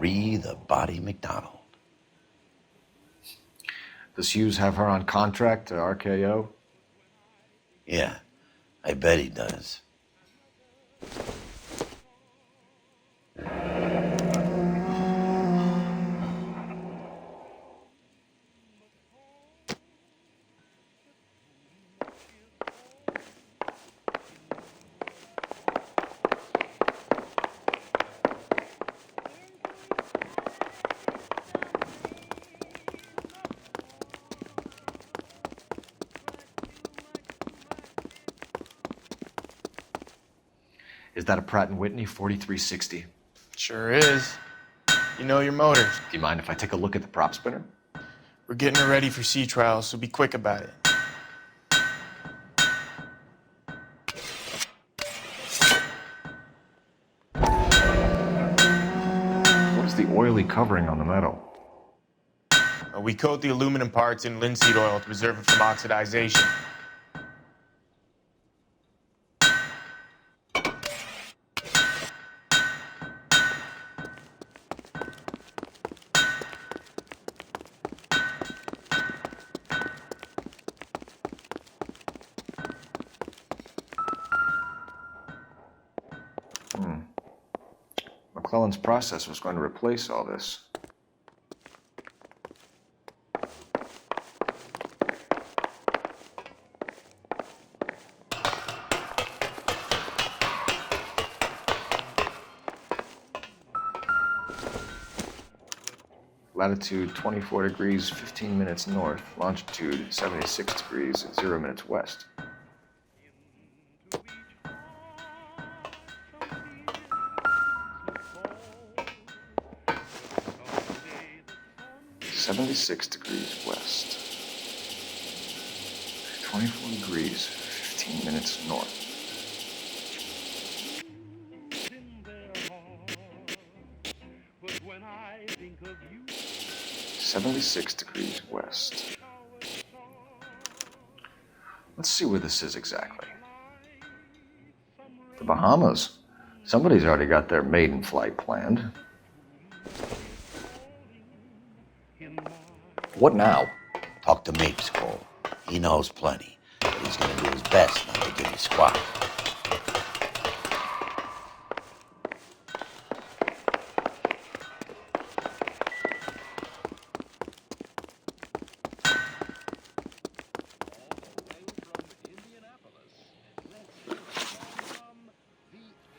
Marie the Body McDonald. Does Hughes have her on contract to RKO? Yeah, I bet he does. Is that a Pratt & Whitney 4360? Sure is. You know your motors. Do you mind if I take a look at the prop spinner? We're getting her ready for sea trials, so be quick about it. What is the oily covering on the metal? We coat the aluminum parts in linseed oil to preserve it from oxidization. McClellan's process was going to replace all this. Latitude 24 degrees, 15 minutes north. Longitude 76 degrees, 0 minutes west. "76 degrees west, 24 degrees, 15 minutes north." "76 degrees west." Let's see where this is exactly. The Bahamas. Somebody's already got their maiden flight planned. What now? Talk to Mapes, Cole. He knows plenty, but he's gonna do his best not to give you squat.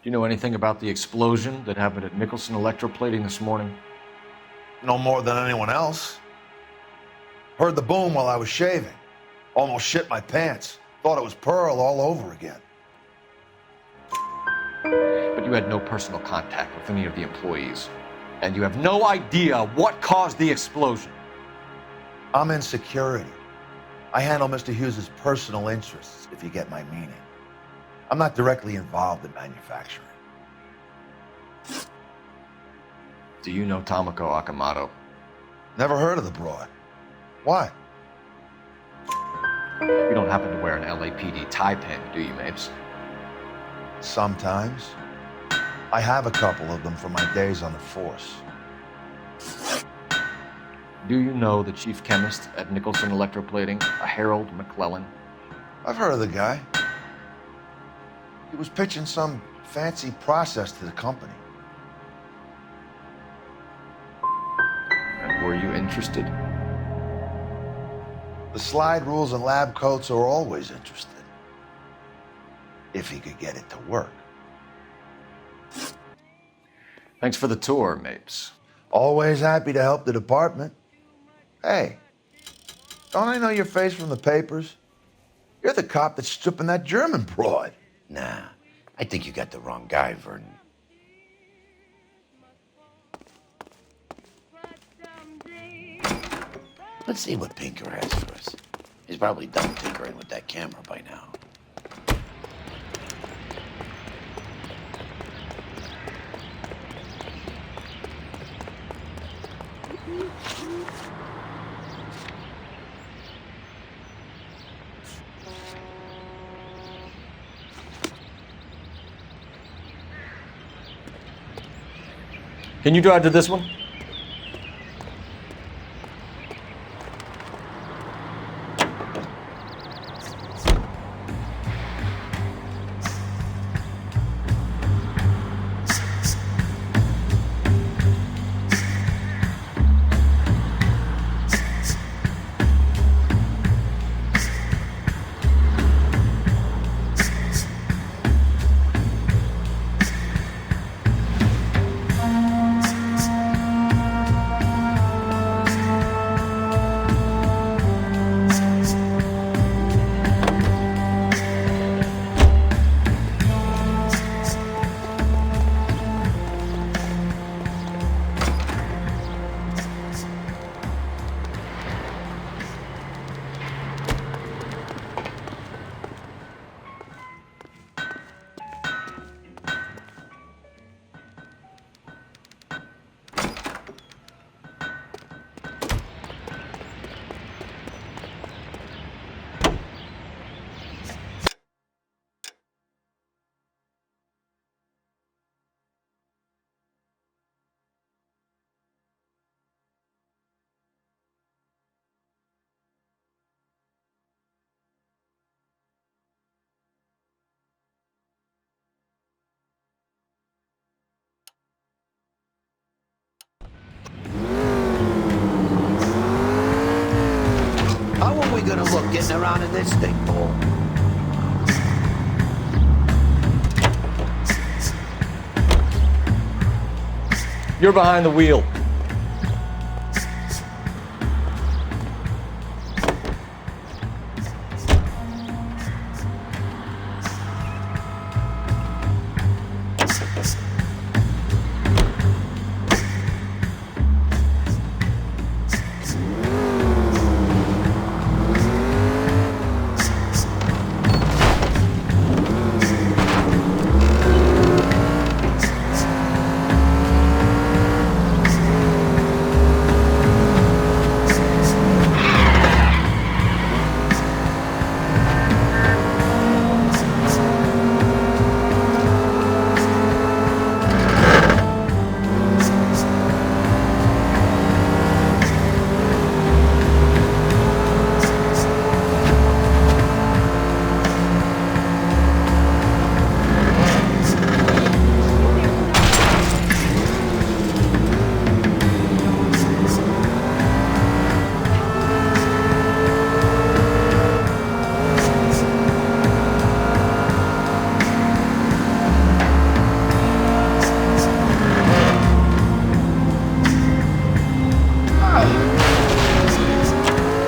Do you know anything about the explosion that happened at Nicholson Electroplating this morning? No more than anyone else. Heard the boom while I was shaving. Almost shit my pants. Thought it was Pearl all over again. But you had no personal contact with any of the employees. And you have no idea what caused the explosion. I'm in security. I handle Mr. Hughes' personal interests, if you get my meaning. I'm not directly involved in manufacturing. Do you know Tomoko Akamoto? Never heard of the broad. Why? You don't happen to wear an LAPD tie pin, do you, Mapes? Sometimes. I have a couple of them from my days on the force. Do you know the chief chemist at Nicholson Electroplating, a Harold McClellan? I've heard of the guy. He was pitching some fancy process to the company. And were you interested? The slide rules and lab coats are always interested. If he could get it to work. Thanks for the tour, Mapes. Always happy to help the department. Hey, don't I know your face from the papers? You're the cop that's stripping that German broad. Nah, I think you got the wrong guy, Vernon. Let's see what Pinker has for us. He's probably done tinkering with that camera by now. Can you drive to this one? How are we gonna look getting around in this thing, Paul? You're behind the wheel.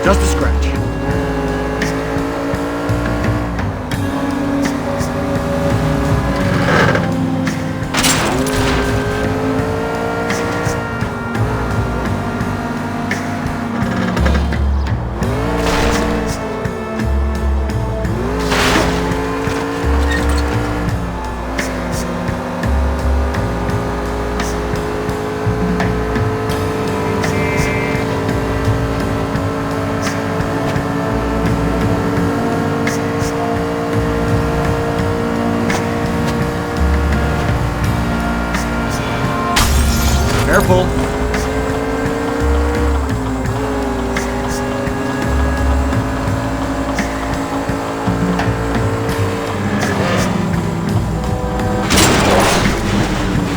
Just a scratch. Careful.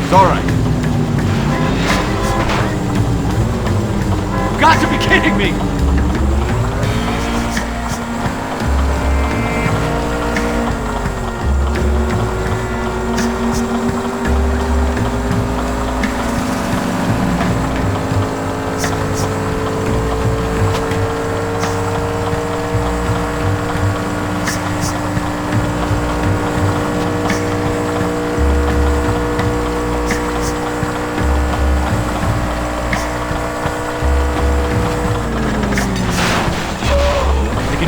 It's all right. You've got to be kidding me!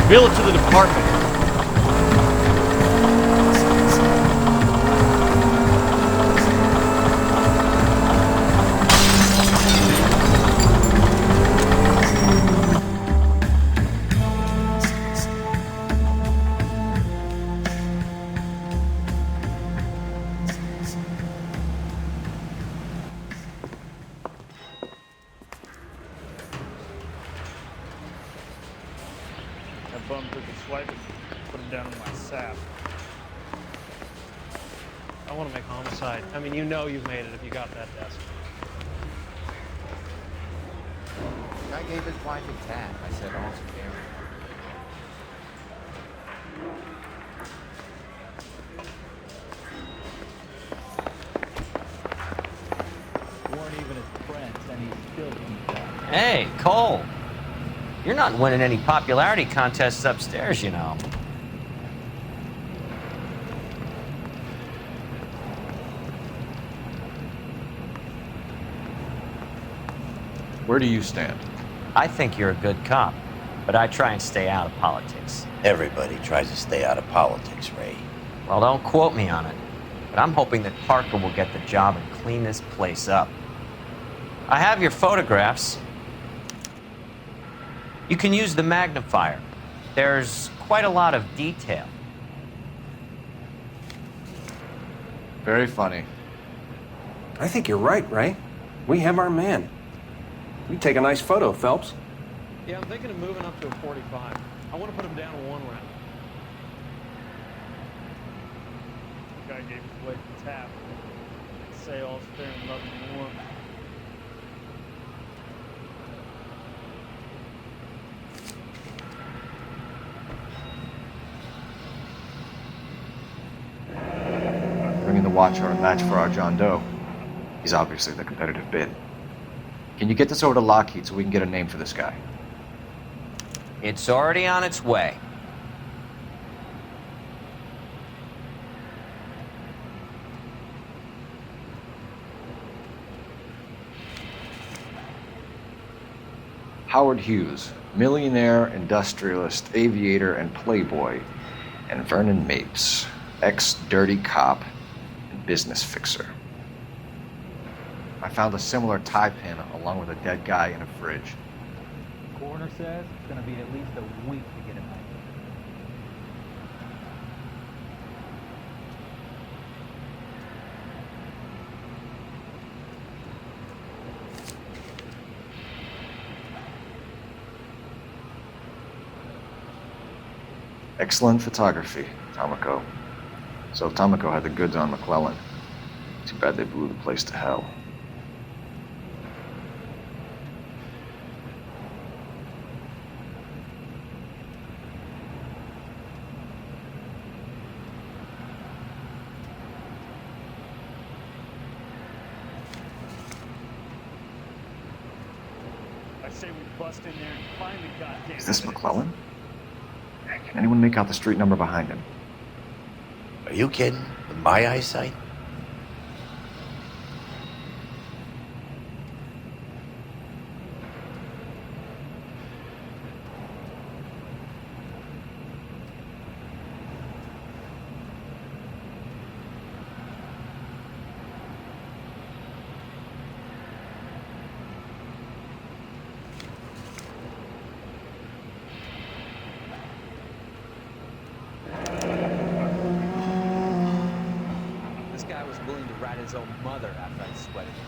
Bill it to the department. swipe it, put him down in my sap. I want to make homicide. I mean, you know you've made it if you got that desk. Guy gave his wife a tap. I said, awesome camera. Hey, Cole. You're not winning any popularity contests upstairs, you know. Where do you stand? I think you're a good cop, but I try and stay out of politics. Everybody tries to stay out of politics, Ray. Well, don't quote me on it, but I'm hoping that Parker will get the job and clean this place up. I have your photographs. You can use the magnifier. There's quite a lot of detail. Very funny. I think you're right, Ray. We have our man. You take a nice photo, Phelps. Yeah, I'm thinking of moving up to a 45. I want to put him down to 1 round. The guy gave his wife a tap. I'd say all's fair in love and war. Bringing the watch are a match for our John Doe. He's obviously the competitive bid. Can you get this over to Lockheed so we can get a name for this guy? It's already on its way. Howard Hughes, millionaire, industrialist, aviator, and playboy. And Vernon Mapes, ex-dirty cop and business fixer. I found a similar tie pin along with a dead guy in a fridge. The coroner says it's going to be at least a week to get him out. Excellent photography, Tomoko. So Tomoko had the goods on McClellan. Too bad they blew the place to hell. I say we bust in there and find the goddamn. Is this McClellan? Can anyone make out the street number behind him? Are you kidding? With my eyesight? Willing to rat his own mother after I sweated him.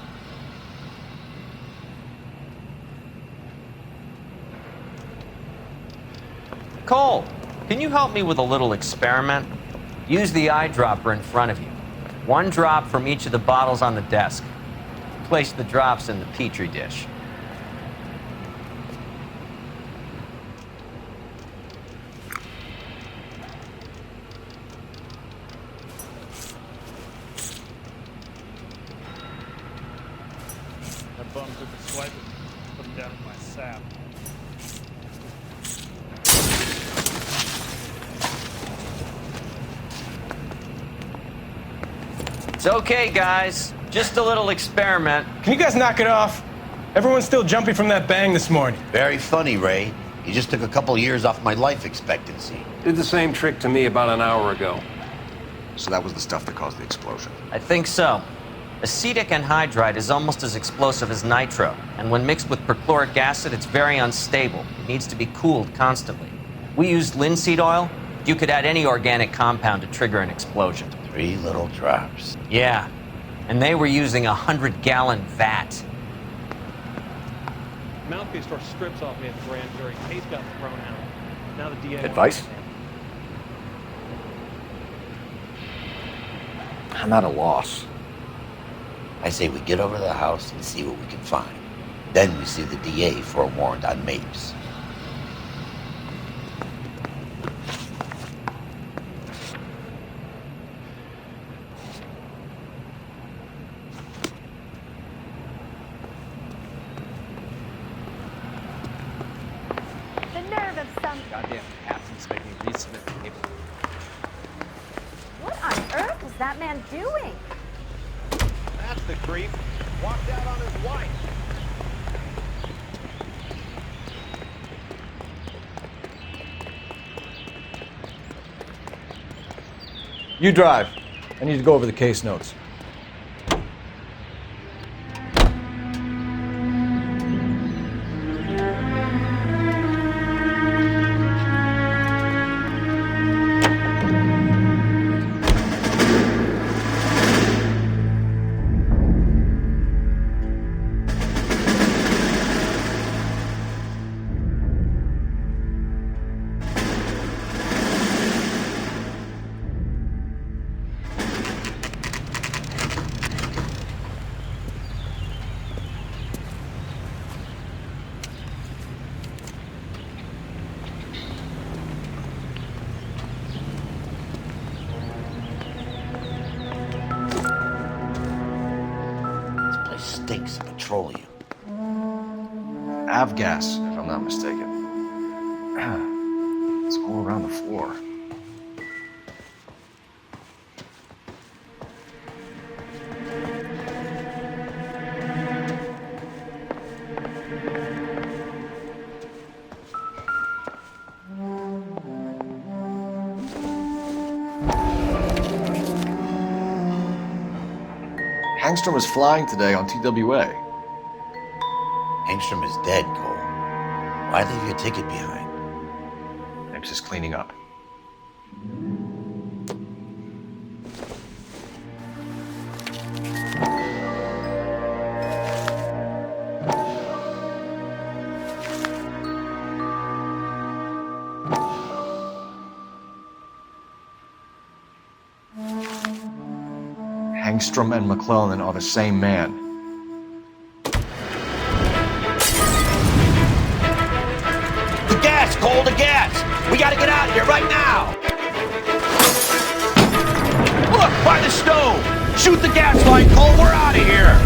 Cole, can you help me with a little experiment? Use the eyedropper in front of you. 1 drop from each of the bottles on the desk. Place the drops in the petri dish. That bum took a swipe and put him down in my sap. It's okay, guys. Just a little experiment. Can you guys knock it off? Everyone's still jumping from that bang this morning. Very funny, Ray. You just took a couple years off my life expectancy. Did the same trick to me about an hour ago. So that was the stuff that caused the explosion. I think so. Acetic anhydride is almost as explosive as nitro, and when mixed with perchloric acid, it's very unstable. It needs to be cooled constantly. We used linseed oil. You could add any organic compound to trigger an explosion. 3 little drops. Yeah, and they were using a 100-gallon vat. Mouthpiece tore strips off me at the grand jury. Case got thrown out. Now the DA. Advice? I'm at a loss. I say we get over to the house and see what we can find. Then we see the DA for a warrant on Mapes. The nerve of some... Goddamn captain's making me resubmit the paper. What on earth is that man doing? That's the creep. Walked out on his wife. You drive. I need to go over the case notes. Stinks of petroleum. Avgas, if I'm not mistaken. It's all around the floor. Hangstrom was flying today on TWA. Hangstrom is dead, Cole. Why leave your ticket behind? Mapes is cleaning up. Hangstrom and McClellan are the same man. The gas, Cole, the gas! We gotta get out of here right now! Look, by the stove! Shoot the gas line, Cole, we're out of here!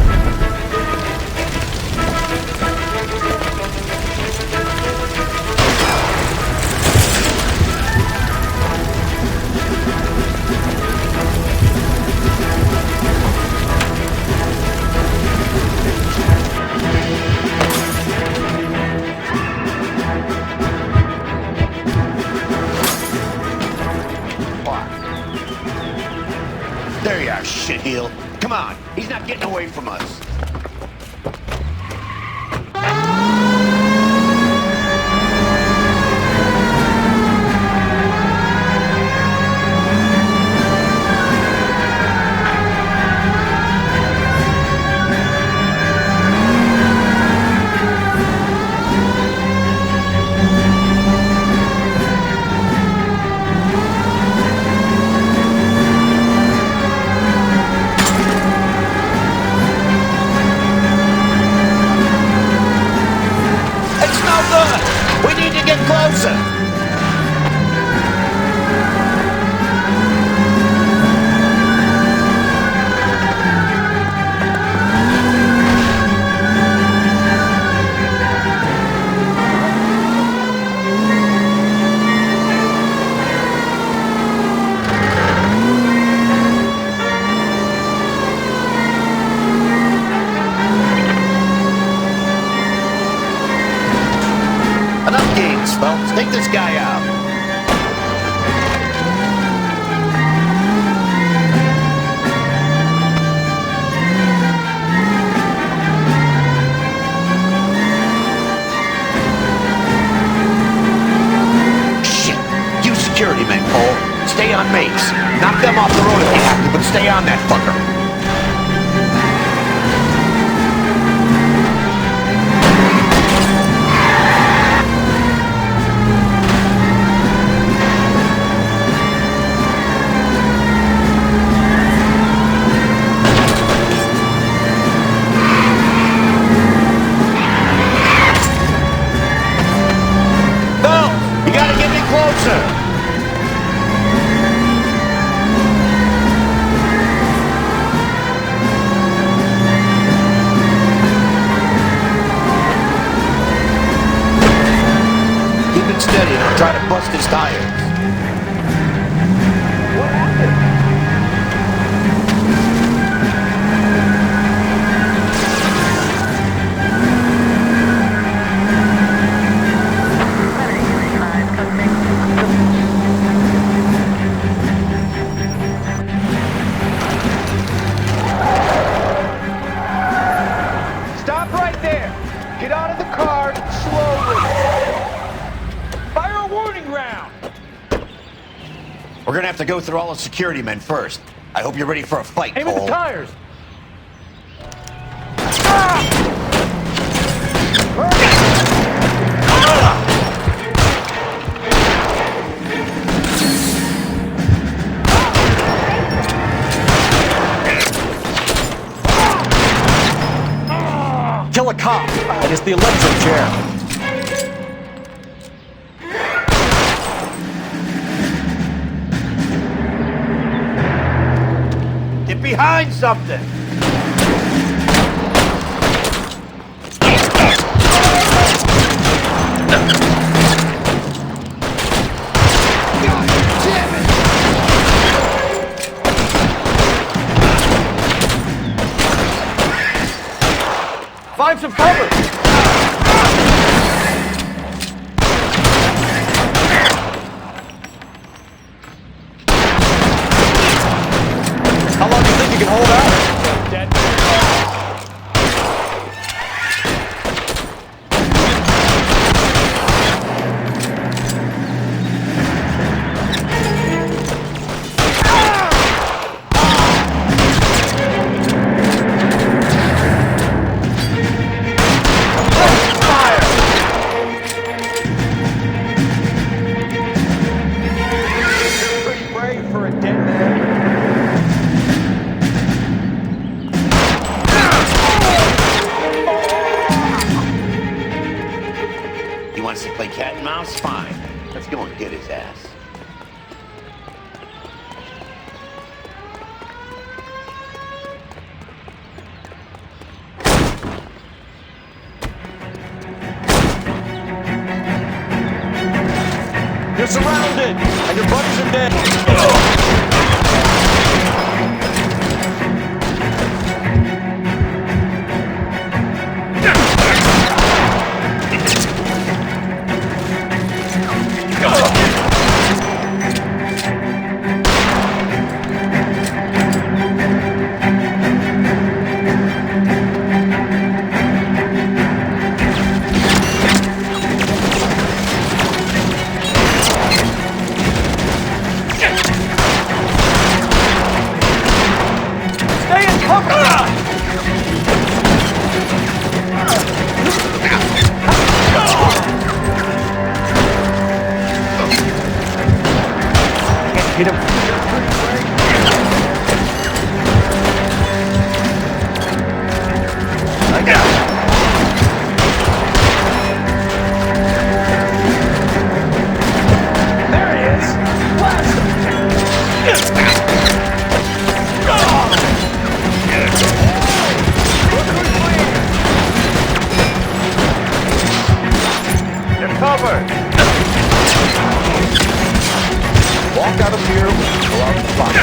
There you are, shitheel. Come on, he's not getting away from us. We need to get closer. Enough games, folks. Take this guy out. Shit. You security men, Cole. Stay on Mapes. Knock them off the road if you have to, but stay on that fucker. Try to bust his tires. What happened? Stop right there. Get out of the car slowly. Fire a warning round. We're gonna have to go through all the security men first. I hope you're ready for a fight, Aim at Cole. the tires. Kill a cop, and it's the electric chair. Get behind something! Find some cover! How long do you think you can hold out? Dead. Pretty brave for a dead man. He wants to play cat and mouse? Fine. Let's go and get his ass. You're surrounded, and your buddies are dead. Stay in cover! Hit him. I got it. There he is. Blast him. You're covered! Walk out of here, go out the box.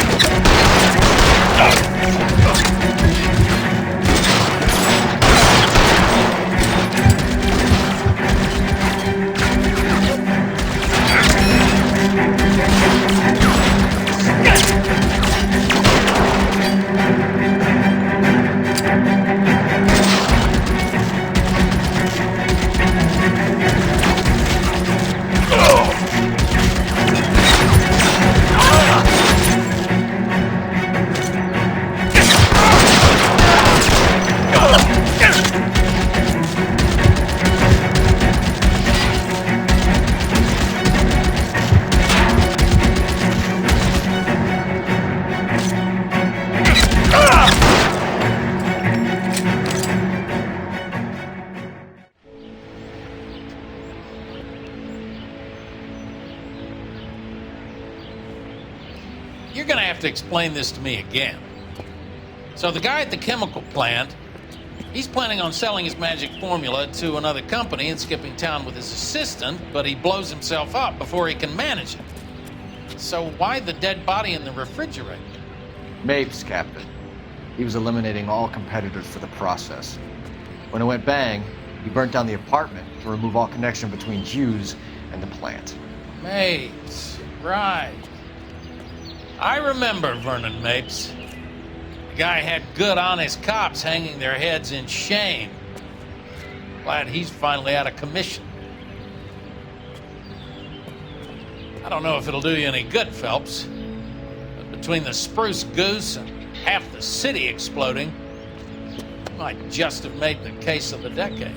You're gonna have to explain this to me again. So the guy at the chemical plant He's planning on selling his magic formula to another company and skipping town with his assistant, but he blows himself up before he can manage it. So why the dead body in the refrigerator? Mapes, Captain. He was eliminating all competitors for the process. When it went bang, he burnt down the apartment to remove all connection between Hughes and the plant. Mapes, right. I remember Vernon Mapes. The guy had good, honest cops hanging their heads in shame. Glad he's finally out of commission. I don't know if it'll do you any good, Phelps, but between the spruce goose and half the city exploding, you might just have made the case of the decade.